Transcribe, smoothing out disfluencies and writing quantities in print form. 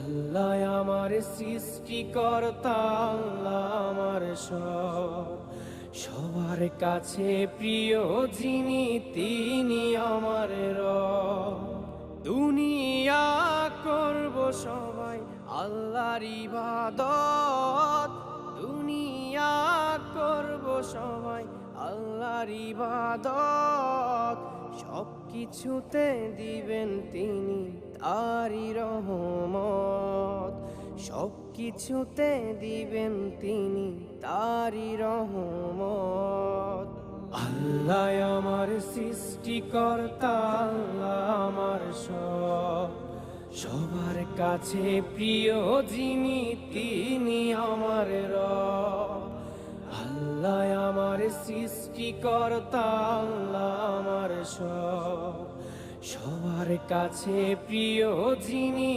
আল্লাহ আমার সৃষ্টিকর্তা, আল্লাহ আমার সব, সবার কাছে প্রিয় যিনি তিনি আমার রব। দুনিয়া করব সবাই আল্লাহর ইবাদত, দুনিয়া করব সবাই আল্লাহর ইবাদত, সব কিছুতে দিবেন তিনি তারই রহমত, সব কিছুতে দিবেন তিনি তারই রহমত। আল্লাহ আমার সৃষ্টিকর্তা, আল্লাহ আমার সব, সবার কাছে প্রিয় যিনি তিনি আমার রব। আল্লাহ আমার সৃষ্টিকর্তা, আল্লাহ আমার সব, সবার কাছে প্রিয় যিনি